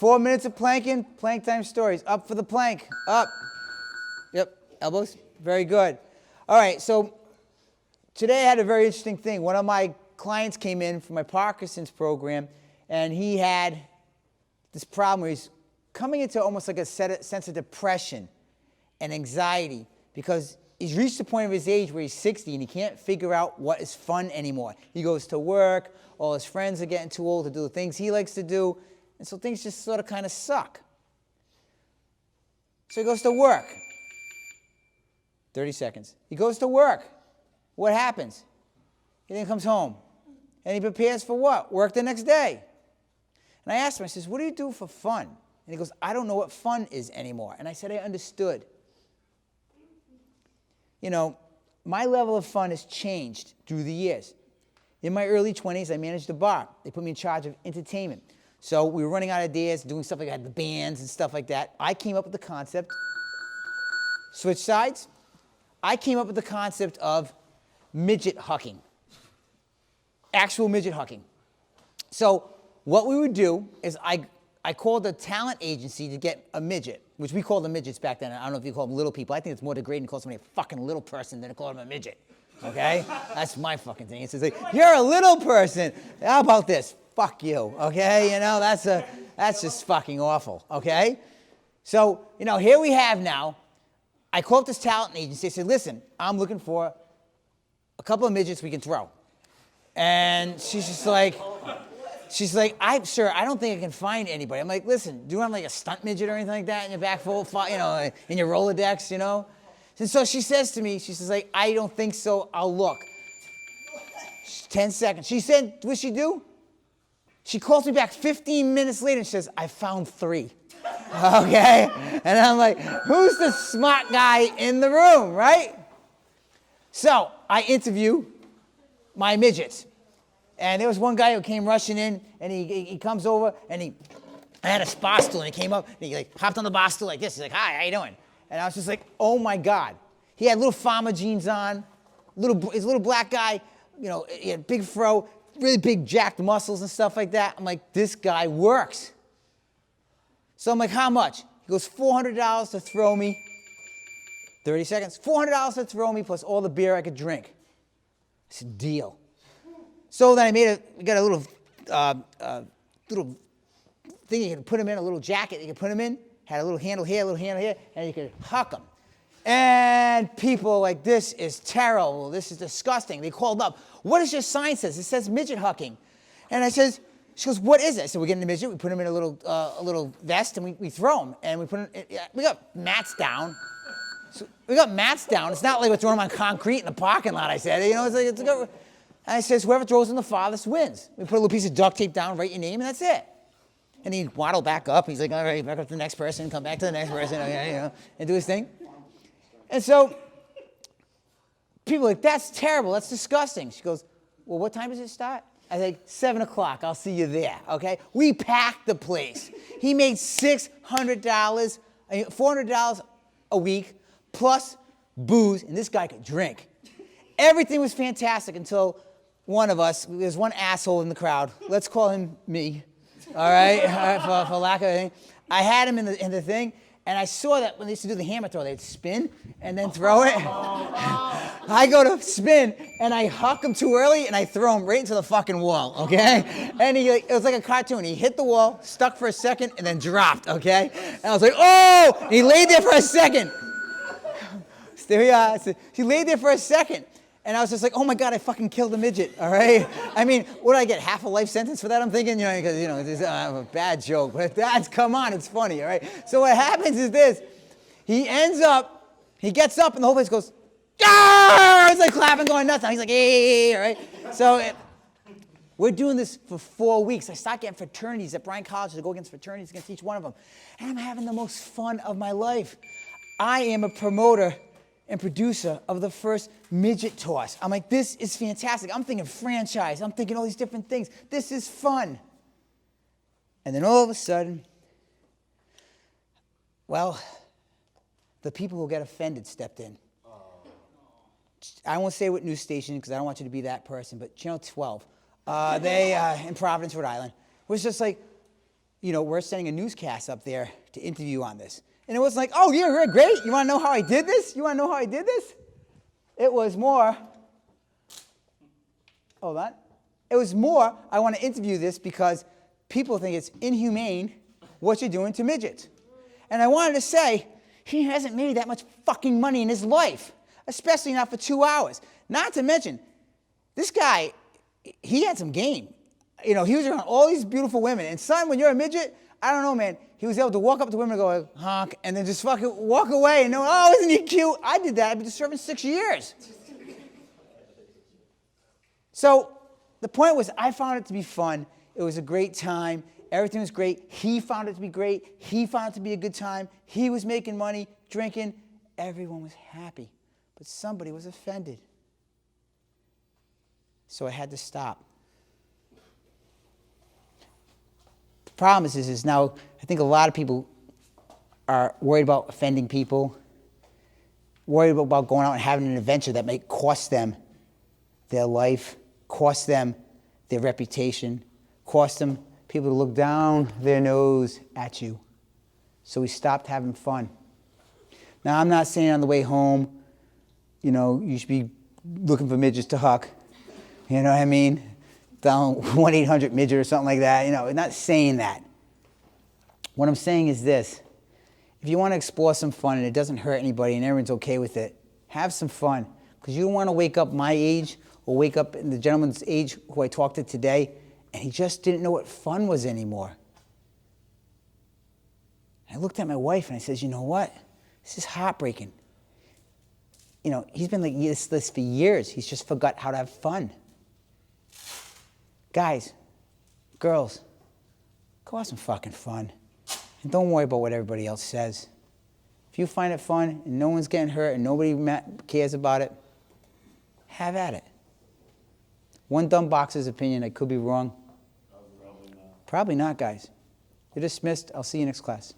4 minutes of planking, plank time stories. Up for the plank, up. Yep, elbows, very good. All right, so today I had a very interesting thing. One of my clients came in for my Parkinson's program, and he had this problem where he's coming into almost like a sense of depression and anxiety because he's reached the point of his age where he's 60 and he can't figure out what is fun anymore. He goes to work, all his friends are getting too old to do the things he likes to do, and so things just sort of kind of suck. So he goes to work. 30 seconds. He goes to work. What happens? He then comes home. And he prepares for what? Work the next day. And I asked him, I says, what do you do for fun? And he goes, I don't know what fun is anymore. And I said, I understood. You know, my level of fun has changed through the years. In my early 20s, I managed a bar. They put me in charge of entertainment. So we were running out of ideas, doing stuff like I had the bands and stuff like that. I came up with the concept. Switch sides. I came up with the concept of midget hucking. Actual midget hucking. So what we would do is I called a talent agency to get a midget, which we called them midgets back then. I don't know if you call them little people. I think it's more degrading to call somebody a fucking little person than to call them a midget. Okay? That's my fucking thing. It's like, you're a little person. How about this? Fuck you. Okay? You know, that's just fucking awful. Okay? So, you know, here we have now, I called this talent agency. I said, listen, I'm looking for a couple of midgets we can throw. And she's like, sir, I don't think I can find anybody. I'm like, listen, do you want like a stunt midget or anything like that in your back full, you know, in your Rolodex, you know? And so she says to me, she says like, I don't think so, I'll look. 10 seconds. She said, what'd she do? She calls me back 15 minutes later and she says, I found 3. Okay? And I'm like, who's the smart guy in the room, right? So I interview my midgets. And there was one guy who came rushing in, and he comes over, and I had a spa stool, and he came up, and he like hopped on the bar stool like this. He's like, hi, how you doing? And I was just like, oh my God. He had little farmer jeans on, his little black guy, you know, he had big fro, really big jacked muscles and stuff like that. I'm like, this guy works. So I'm like, how much? He goes, $400 to throw me. 30 seconds. $400 to throw me plus all the beer I could drink. I said, deal. So then we got a little thing you could put him in, a little jacket you could put him in, had a little handle here, and you could huck him. And people are like, this is terrible, this is disgusting. They called up, what does your sign say? It says midget hucking. And she goes, what is it? I said, we're getting a midget, we put him in a little vest, and we throw him. And we got mats down. So we got mats down. It's not like we're throwing them on concrete in the parking lot, I said. You know, it's like, and I says, whoever throws in the farthest wins. We put a little piece of duct tape down, write your name, and that's it. And he'd waddle back up. He's like, all right, back up to the next person, come back to the next person, okay, you know, and do his thing. And so people are like, that's terrible, that's disgusting. She goes, well, what time does it start? I was like, 7 o'clock, I'll see you there, okay? We packed the place. He made $600, $400 a week, plus booze, and this guy could drink. Everything was fantastic until one of us, there's one asshole in the crowd, let's call him me, all right, for lack of anything. I had him in the thing, and I saw that when they used to do the hammer throw, they'd spin and then throw it. I go to spin, and I huck him too early, and I throw him right into the fucking wall, okay? And it was like a cartoon. He hit the wall, stuck for a second, and then dropped, okay? And I was like, oh! And he laid there for a second. There we are. He laid there for a second. And I was just like, oh my God, I fucking killed a midget, all right? I mean, what did I get, half a life sentence for that? I'm thinking, you know, because, you know, it's a bad joke. But come on, it's funny, all right? So what happens is this. He gets up, and the whole place goes, ah! It's like clapping, going nuts. He's like, hey, all right? So we're doing this for 4 weeks. I start getting fraternities at Bryan College to go against fraternities against each one of them. And I'm having the most fun of my life. I am a promoter and producer of the first midget toss. I'm like, this is fantastic. I'm thinking franchise. I'm thinking all these different things. This is fun. And then all of a sudden, well, the people who get offended stepped in. I won't say what news station because I don't want you to be that person, but Channel 12, they in Providence, Rhode Island, was just like, we're sending a newscast up there to interview on this. And it wasn't like, oh, yeah, great. You want to know how I did this? You want to know how I did this? It was more, hold on. It was more, I want to interview this because people think it's inhumane what you're doing to midgets. And I wanted to say, he hasn't made that much fucking money in his life, especially not for 2 hours. Not to mention, this guy, he had some game. He was around all these beautiful women. And son, when you're a midget, I don't know, man, he was able to walk up to women and go, honk, and then just fucking walk away and know, oh, isn't he cute? I did that. I've been serving 6 years. So the point was, I found it to be fun. It was a great time. Everything was great. He found it to be great. He found it to be a good time. He was making money, drinking. Everyone was happy. But somebody was offended. So I had to stop. The problem is now I think a lot of people are worried about offending people, worried about going out and having an adventure that may cost them their life, cost them their reputation, cost them people to look down their nose at you. So we stopped having fun. Now, I'm not saying on the way home, you should be looking for midgets to huck. You know what I mean? Down 1-800-midget or something like that. I'm not saying that. What I'm saying is this. If you want to explore some fun and it doesn't hurt anybody and everyone's okay with it, have some fun. Because you don't want to wake up my age or wake up in the gentleman's age who I talked to today and he just didn't know what fun was anymore. I looked at my wife and I said, you know what? This is heartbreaking. He's been like this for years. He's just forgot how to have fun. Guys, girls, go have some fucking fun. And don't worry about what everybody else says. If you find it fun and no one's getting hurt and nobody cares about it, have at it. One dumb boxer's opinion, I could be wrong. Probably not, guys. You're dismissed. I'll see you next class.